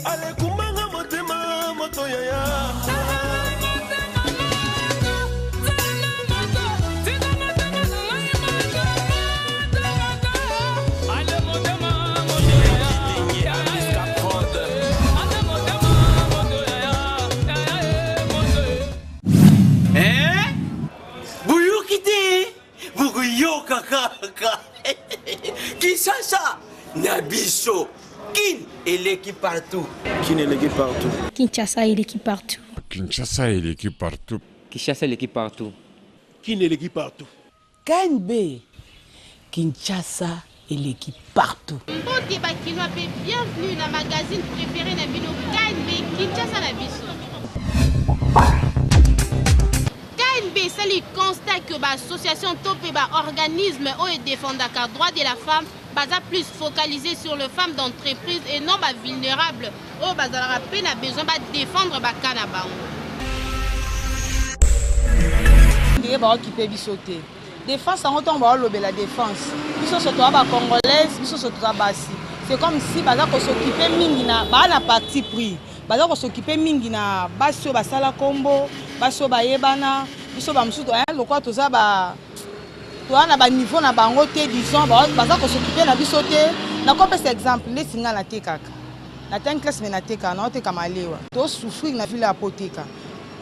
Ale kumanga motema moto yaya. Kaka Kinshasa Nabiso Kin et l'équipe partout. Kin et l'équipe partout. Kinshasa et l'équipe partout. Kinshasa et l'équipe partout. Kinshasa et l'équipe partout. Kin et l'équipe partout. KNB Kinshasa et l'équipe partout. Bienvenue dans le magazine préféré de Bino KNB Kinshasa Nabiso. KNB sali constate que l'association top et l'organisme qui défend le droit de la femme basa plus focalisé sur les femmes d'entreprise et non vulnérables qui basa besoin de défendre le Canada. Défense en autant la défense. Ils sont surtout congolaises, ils sont surtout bassi. C'est comme si basa ko s'occuper mingina ba na parti pris. Basa ko s'occuper mingina baso basala combo, baso bayebana. Biso ba musuto le quoi tout ça ba toi na ba niveau na bango te disons baza ko s'occuper na biso te na ko pesa exemple les singa na te kaka na ten classe me na te kaka na te kamalewa to souffrir na ville apoteka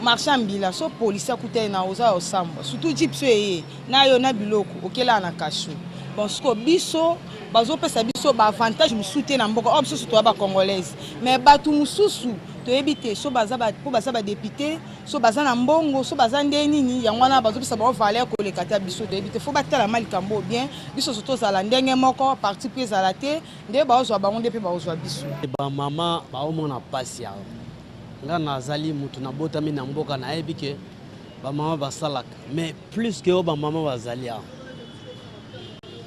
marchand bila so police akuta na oza osamba surtout jipso eye na yo na biloko okela na kasho bon sko biso bazo pesa biso ba avantage musuté na mboko biso surtout ba congolaise mais batu mususu to ebité so baza ba po baza ba député so baza na mbongo so baza ndenini yangwana bazo pesa ba valeur ko le kata biso to ebité faut batala mal kambo bien biso surtout za la ndenge moko parti prise à la te nde ba ozo ba ngonde pe ba ozo biso ba mama ba omona pasi ya nga nazali mutu na botami na mboka na ebike ba mama basalaka mais plus que ba mama bazali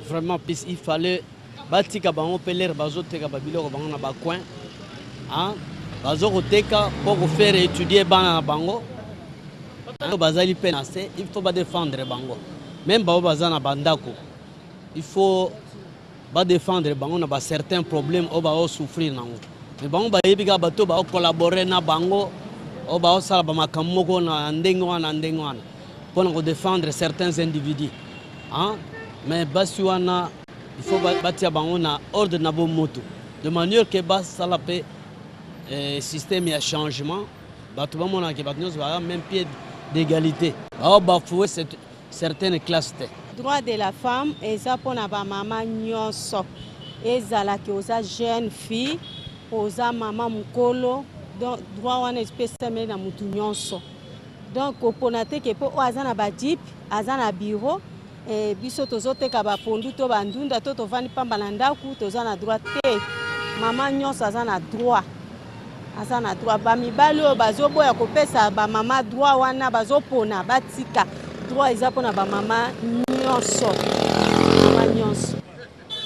vraiment plus il fallait batika bango peler bazoteka babiloko bango na ba coin hein bazoteka pour faire étudier bana bango bazali penase il faut ba défendre bango même ba bazana bandako il faut ba défendre bango na ba certains problèmes o ba souffrir nango mais bango ba yebika bato ba collaborer na bango o ba sala ba makamoko na ndengwana pour nous défendre certains individus hein mais basiwana il faut batia bango na ordre na bo moto de manière que bas salape système et changement bato ba mona ke bato ba même pied d'égalité ba bafouer cette certaines classes droit de la femme eza pona ba mama nyonso ezala ke oza jeune fille oza mama mukolo donc droit wana spécialement na mutu nyonso donc oponate ke po azana ba dip azana bureau et biso tozoteka ba pondu to bandunda to tovani pamba na ndaku tozana droit te mama nyonso azana droit ba mibali o bazoboya kopesa ba mama droit wana bazopona batika droit eza pona ba mama nyonso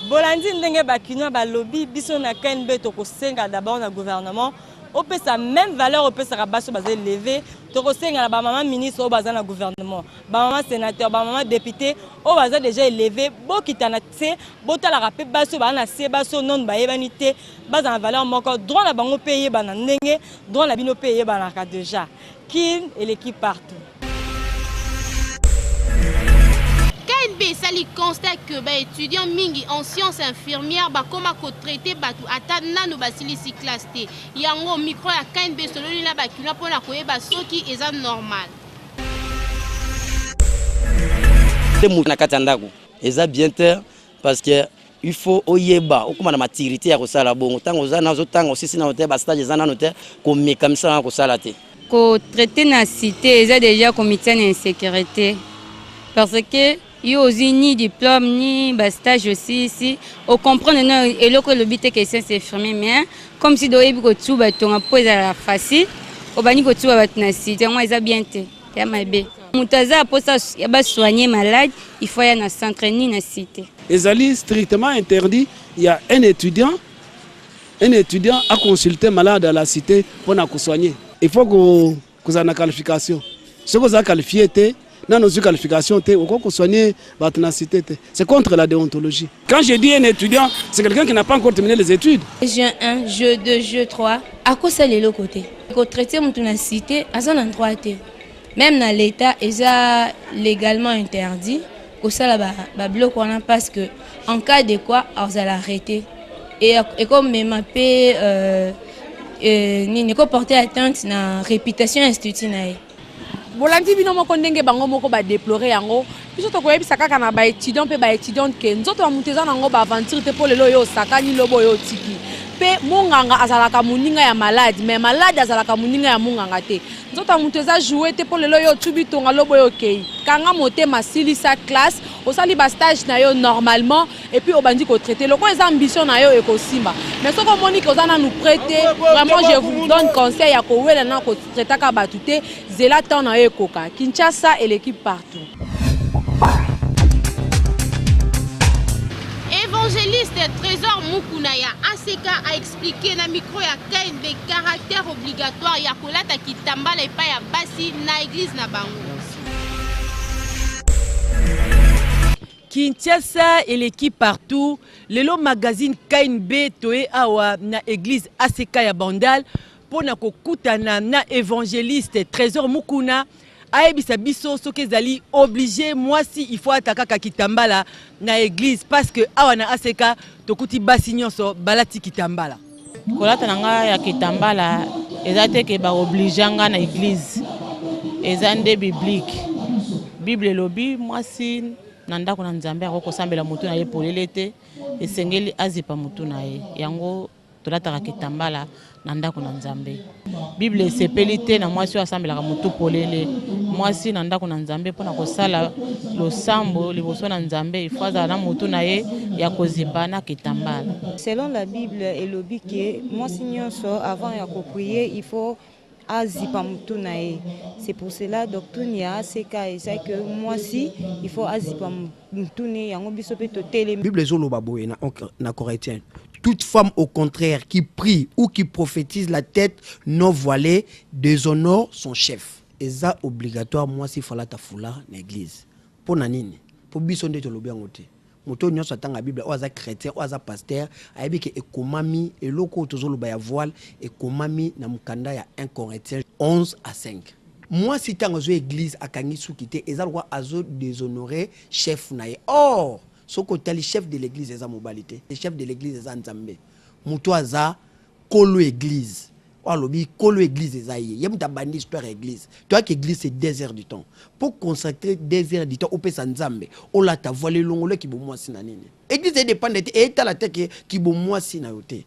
bolandi ndenge bakino ba lobby biso na KNB to kosenga d'abord na gouvernement on peut sa même valeur on peut sa baso basé élevé to kosenga na ba mama ministre o baza na gouvernement ba mama sénateur ba mama député o baza déjà élevé bokitana te botala rapé baso ba na se baso non ba yebanité baza na valeur moko droit na bango payer ba na ndenge droit na bino payer ba na ka déjà Kin et l'équipe partout. KNB sali constate que les étudiants mingi en sciences infirmières comme traité batu atana no basili si classe T yango micro ya KNB sololi na bakina pona koyeba soki eza normal na katandako eza bien terre parce que il faut oyeba okuma na maturité ya kosala bongo tango za nazo tango sisi na hotel ba stage za na hotel ko mekamisa ko sala te ko traiter na cité eza déjà comité d'insécurité parce que il y a aussi ni diplôme ni stage aussi ici on comprend non et le que le but est que c'est infirmier mais comme si doit ko tuba tonga pose la facile au bani ko tuba batna cité moi ça bien te ya mabe mutaza posa ya ba soigner malade il faut y na centre ni na cité ezali strictement interdit il y a un étudiant a consulté malade à la cité pour na soigner il faut que za na qualification ce que za qualifié dans nos qualifications, on soigner la ténacité. C'est contre la déontologie. Quand je dis un étudiant, c'est quelqu'un qui n'a pas encore terminé les études. Jeu 1, jeu 2, jeu 3. À quoi ça l'autre côté? Quand traiter mon ténacité, à son endroit, même dans l'État, ils ont légalement interdit que ça là bloc parce que en cas de quoi, on va l'arrêter. Et comme même ni ko porter atteinte na réputation institut na ye. Bolandi bino moko ndenge bango moko ba déplorer yango. Biso to koyebisa kaka na ba étudiant pe ba étudiante ke nzoto ba muteza nango ba aventure te pour lelo yo sakani lobo yo tiki. Pe munganga azalaka muninga ya malade, mais malade azalaka muninga ya munganga te. Nzoto muteza jouer te pour lelo yo tubi tonga lobo yo kei. Kanga moté masili sa classe, osali ba stage na yo normalement et puis obandi ko traiter. Loko les ambitions na yo e ko simba. Mais ce que Monique ozana nous prêter, vraiment je vous donne conseil ya ko wela na ko traiter ka batute, zela temps na yo koka. Kinshasa et l'équipe partout. Évangéliste Trésor Mukunaya ACK a expliqué na micro ya KNB caractère obligatoire ya kolata kitambala epa ya basi na église na bango. Kinshasa et l'équipe partout, le magazine KNB Toé Awa na église ACK ya Bandal pour na kokutana na évangéliste Trésor Mukuna. Aebisa biso soki ezali obligé moi si il faut attaquer kitambala na église parce que awana aseka tokuti basi nyonso balati kitambala. Kolata nanga ya kitambala ezate ke ba obligeanga na église. Ezande biblique. Bible lobi moi si nanda ko na nzambe akoko sambela mutu na ye polelete esengeli azipa mutu na ye. Yango tolata kitambala nanda ko na nzambe. Bible sepelite na moi si asambela mutu polele. Moi si nanda ko na nzambe pona ko sala lo sambo liboso na nzambe ifaza na mutu na ye ya kozipa na kitambala. Selon la Bible et le bique moi si nyonso avant ya ko prier il faut azipa mutu na ye. C'est pour cela doctrine ya seka esa que moi si il faut azipa mutu ne yango biso pe to tele. Bible zoloba boye na Corinthiens. Toute femme au contraire qui prie ou qui prophétise la tête non voilée déshonore son chef. Et ça obligatoire moi si fala ta fula na église. Pour nanini? Pour bisonde to lobi ngote. Moto nyonso tanga Bible o aza chrétien o aza pasteur ayebi ke ekomami eloko tozoloba ya voile ekomami na mukanda ya 1 Corinthiens 11-5. Moi si tanga zo église akangi sukite eza roi azo déshonorer chef na ye. Or soko tali chef de l'église eza mobilité. Le chef de l'église eza nzambe. Moto aza kolo église. Alobi kolo église ezaïe yem ta bandi histoire église toi que église c'est 2 heures du temps pour consacrer 2 heures du temps au pesa nzambe o la ta voile longolo ki bo moi si na nini église dépend de et ta la tête ki bo moi si na yote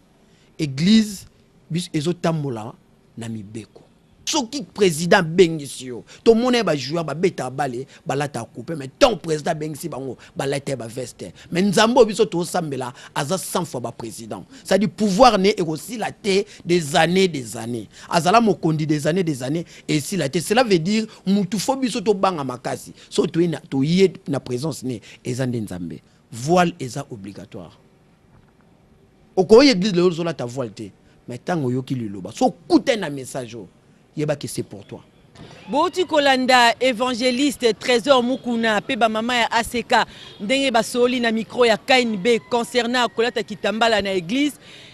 église bis ezotambola na mibeko soki président bengisio to mona ba joueur ba beta balé ba lata couper mais tant président bengisi bango ba lata ba veste mais nzambo biso to sambela aza 100 fois ba président ça dit pouvoir né et aussi la terre des années azala mokondi des années et si la terre cela veut dire mutu fo biso to banga makasi so to ina to yé na présence né ezande nzambe voile eza obligatoire okoye église le zo la ta voile te mais tango yoki liloba so kute na message que c'est pour toi. Bouti Kolanda, évangéliste Trésor Mukuna, Peba Mama ya ACK, ndenge basoli na micro ya KNB concernant kolata kitambala na église.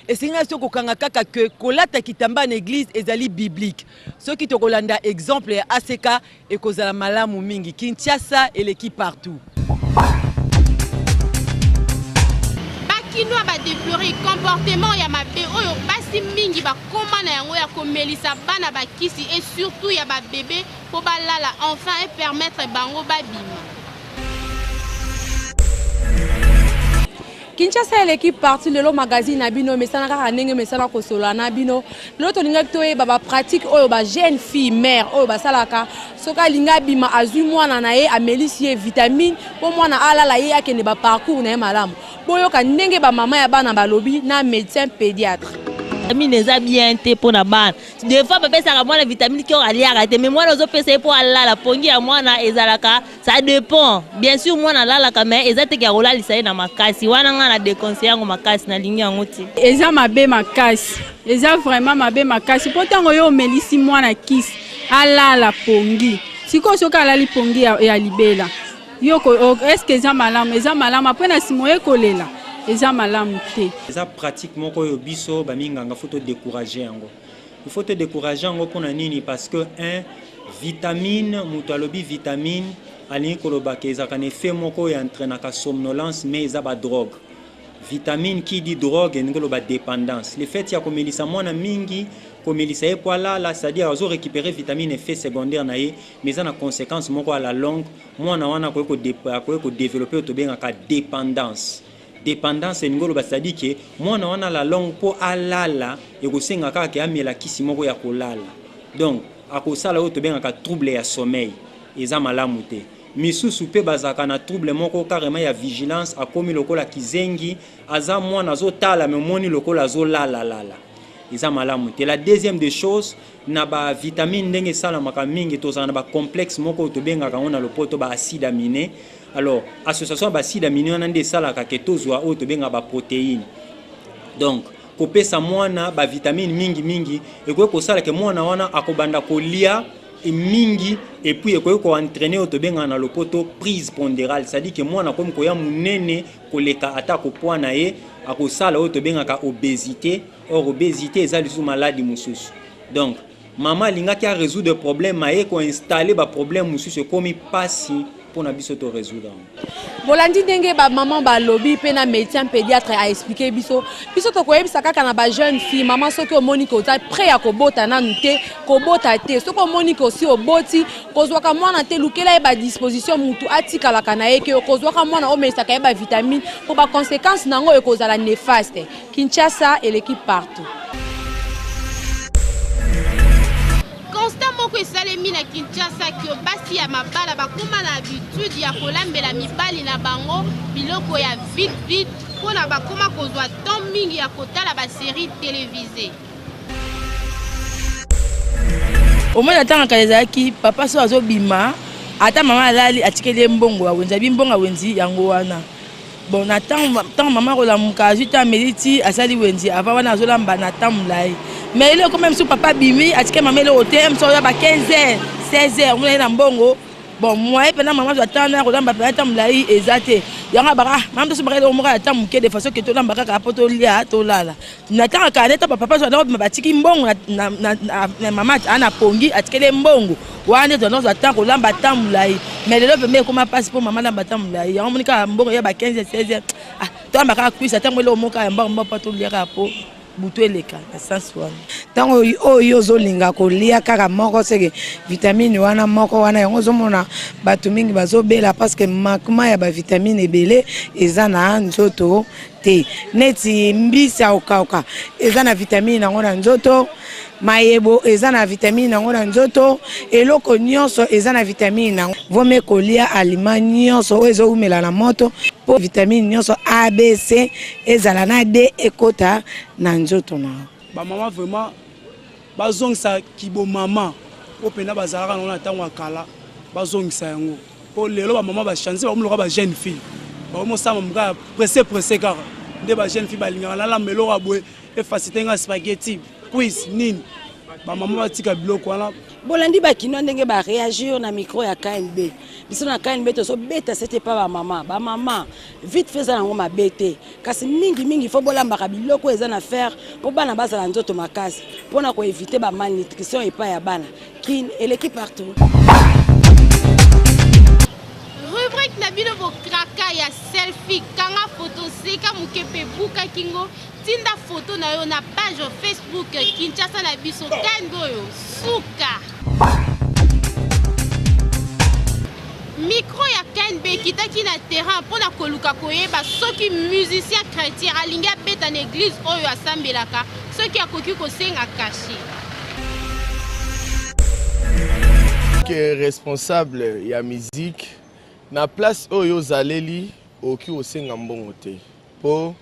Et c'est une kokanga kaka que kolata kitambala na église ezali biblique. Ceux qui te Kolanda exemple ya ACK et kozala malamu mingi. Kinshasa et l'équipe partout. Kinoa ba déplorer comportement ya mabe oyo basi mingi ba koma na yango ya komelisa bana ba kisi et surtout ya ba bébé pour balala enfin et permettre bango babima. Kinshasa et l'équipe partie de l'eau magazine na bino mesana kaka ndenge mesana ko solo na bino l'autre linga toye ba pratique oyo ba jeune fille mère oyo ba salaka soka linga bima azui mwana na ye amelisie vitamine po mwana alala ye akende ba parcours na malamu boyoka ndenge ba mama ya bana balobi na médecin pédiatre. Vitamine eza bien te pona bana. Des fois papa ça mwana vitamine qui ali arrêter mais mwana zo pesa pour alala pongi ya mwana ezalaka ça dépend. Bien sûr mwana alala mais ezate ki akola lisaye na makasi wana nga na déconseiller yango makasi na lingi yango ti. Eza mabe makasi. Eza vraiment mabe makasi. Potango yo melisi mwana kisi alala pongi. sikoyo soki alali pongi ya libela yo est-ce que eza malamu après na nsima oyekolela eza malamu te. Eza pratique moko yo biso baminganga faut te décourager yango. Il faut te décourager yango mpona nini parce que vitamine moto alobi vitamine alingi koloba ke ezaka na effet moko ya entraînaka somnolence mais eza ba drogue. Vitamine qui dit drogue elingi koloba dépendance. Le fait ya komelisa mwana mingi komelisa ye poala c'est-à-dire azo récupérer vitamine effet secondaire na ye mais eza na conséquence moko à la longue mwana wana akoki kodévelopper oyo tobengaka dépendance. Dépendance elingi koloba c'est-à-dire ke mwana wana la longue mpo alala ekosenga kaka ke amela kisi moko ya kolala. Donc akosala oyo tobengaka trouble ya sommeil eza malamu te. Misusu pe bazaka na trouble moko carrément ya vigilance akomi lokola kizengi aza mwana azotala me moni lokola azolala lala. Eza malamu te. La deuxième des choses na ba vitamine ndenge salamaka mingi tozana ba complexe moko tobengaka ona lopoto ba acide aminé. Alors association ba acide aminé on ande salaka ke tozwa oyo tobenga ba protéines. Donc kopesa mwana ba vitamine mingi ekoki kosala ke mwana wana akobanda kolia mingi et puis ekoki ko entraîner oyo tobenga na lopoto prise pondérale, c'est-à-dire que mwana komi koya munene koleka ata ko poids na ye akosala oyo tobengaka obésité. Or obésité eza lisusu maladie mosusu. Donc maman lingaki a résoudre problème aye ko installer ba problème mosusu komi pasi pour na biso to résoudre. Bolandi ndenge ba maman ba lobby pe na médecin pédiatre a expliquer biso to koyebisa kaka na ba jeune fille maman soki omoni ko ta prêt ya kobota nanu te kobota te soki omoni ko si oboti kozwaka mwana te lukela ba disposition mutu atikala kana ye ke kozwaka mwana omesaka ye ba vitamine pour ba conséquences nango ekozala néfaste. Kinshasa et l'équipe partout. Constant moko esalemi na Kinshasa kio basi ya mabala bakoma na habitude ya kolambela mibali na bango biloko ya vite pona bakoma kozwa temps mingi ya kotala ba série télévisée. Omona tanga kalezaki papa so azobima ata mama alali atikele mbongo awenza bimbongo awenzi yango wana. Bon na tant maman kolamuka azita meliti asali wenzi avant wana azolamba na temps mulai. Mais il est quand même sous papa bimi atike maman le hôtel so ya ba 15h 16h on est na mbongo. Bon moi pendant maman j'attends kolamba pa temps mulai ezate. Yanga bara maman so bara o moka temps muke de façon que to lamba ka poto lia to lala. Na tant ka neta papa so na batiki mbongo na maman ana pongi atike le mbongo. Wana to nous attend kolamba temps mulai. Mais le premier comment passe pour maman lamba temps mulai. Yanga monika mbongo ya ba 15h 16h. Ah to lamba ka kuisa temps le moka mbongo pa to lia ka po. Butueleka na sens wana tango oyo zolinga kolia kaka moko seke vitamine wana moko wana yango zomona batu mingi bazobela parce que makuma ya ba vitamine ebele eza na nzoto te neti mbisa okauka eza na vitamine nango na nzoto mayebo eza na vitamine nango na nzoto eloko nyonso eza na vitamine nango vome kolia aliment nyonso oyo ezoumela na moto po vitamine nyonso A B C ezala na D ekota na nzoto na ba mama vraiment bazongisa kibo mama opena bazalaka na ntango akala bazongisa yango po lelo ba mama ba chance ba muloko ba jeune fille ba mo sama mga pressé car nde ba jeune fille balinga na la melo abwe e facilité nga spaghetti quiz nini ba mama batika biloko wana bolandi bakino ndenge ba réagir na micro ya KNB biso na KNB to so beta c'était pas ba mama vite faisant ngo mabete kasi mingi faut bolamba ka biloko eza na faire po bana bazala nzoto makasi pona ko éviter ba malnutrition et pas ya bana kin et l'équipe partout. Rubrique na bino bo kraka ya selfie kanga photo seka mukepe buka kingo tinda photo na yo na page Facebook Kinshasa na biso kangoyo suka micro ya KNB kitaki na terrain pona koluka koyeba soki musicien chrétien alingi abeta na église oyo asambelaka soki akoki kosenga kashi que responsable ya musique na place oyo zaleli oki osenga mbongo te po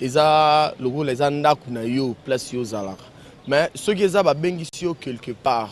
eza logo les ndaku na yo place yo zalaka mais ceux qui eza ba bengisi yo quelque part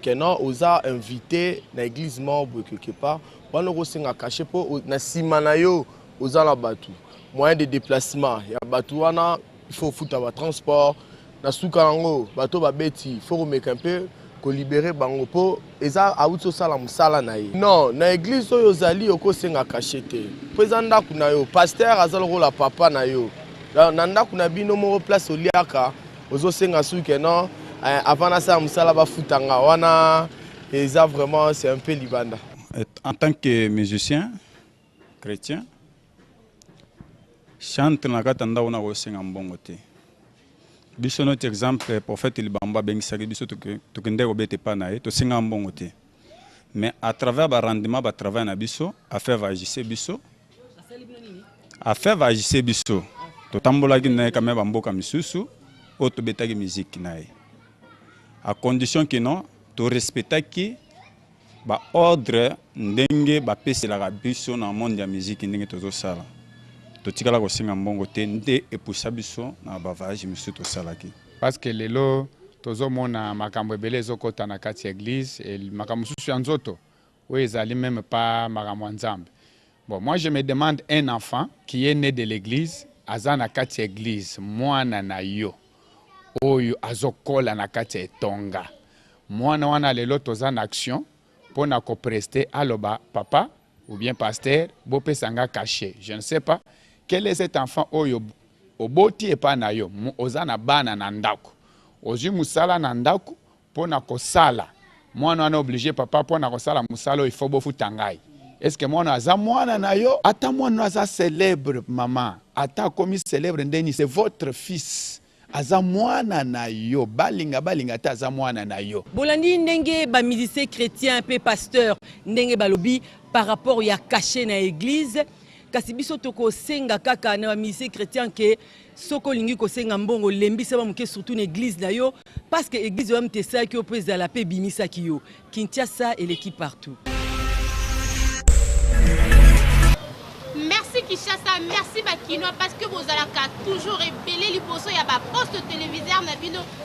que non oza invité na église membre quelque part wana osenga caché po na sima na yo oza la batu moyen de déplacement ya batu wana il faut foutre ba transport na suka ngo bato ba beti il faut remettre un peu kolibere bango po eza auti osala mosala na ye. Non, na église oyo ozali okosenga kashe te. Po eza ndako na yo, pasteur aza lokola papa na yo. Na ndako na bino moko place oliaka ozosenga suke non avant nasala mosala bafutanga wana eza vraiment c'est un peu libanda. En tant que musicien chrétien, chante na kata ndako na kosenga mbongo te. Biso notre exemple prophète Libamba bengisaki biso tokende kobete pa na ye tosenga mbongo te. Mais à travers ba rendement ba travail na biso affaire va agir biso. Affaire va agir biso. Totambolaki na ye quand même bamboka misusu o tobetaki musique na ye. À condition que non to respectaki ba ordre ndenge ba peselaka biso na monde ya musique ndenge tozosala. Totikala kosenga mbongo te nde epusa biso na bavage misusu tosalaki. Parce que lelo tozomona makambo ebele ezokota na kati ya église et makambo misusu ya nzoto oyo ezali même pas makambo ya nzambe. Bon, moi je me demande un enfant qui est né de l'église aza na kati ya église mwana na yo oyo azokola na kati ya etonga mwana wana lelo toza na action pona ko prester aloba papa ou bien pasteur bopesanga caché. Je ne sais pas quel est cet enfant oyo oboti epa na yo oza na bana na ndako ozwi musala na ndako pona kosala mwana wana obligé papa pona kosala musala oyo ifo bofuta ngai. Est-ce que mwana aza mwana na yo ata mwana aza célèbre maman ata komi célèbre ndeni c'est votre fils aza mwana na yo balinga ta aza mwana na yo. Bolandi ndenge ba musicien chrétien pe pasteur ndenge balobi par rapport ya caché na église kasi biso toko senga kaka na ba musicien chrétien ke soko lingi ko senga mbongo lembisa ba muke surtout na église na yo parce que église wa mtesa ki opeza la pe bimisa ki yo Kinshasa et l'équipe partout. Merci Kinshasa, merci Bakino parce que vous allez toujours révéler les posts. Il y a un poste téléviseur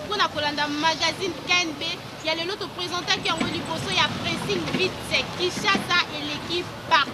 pour la magazine KNB. Il y a l'autre présentant qui a envoyé les posts. Il y a pressing vite, c'est Kinshasa et l'équipe partout.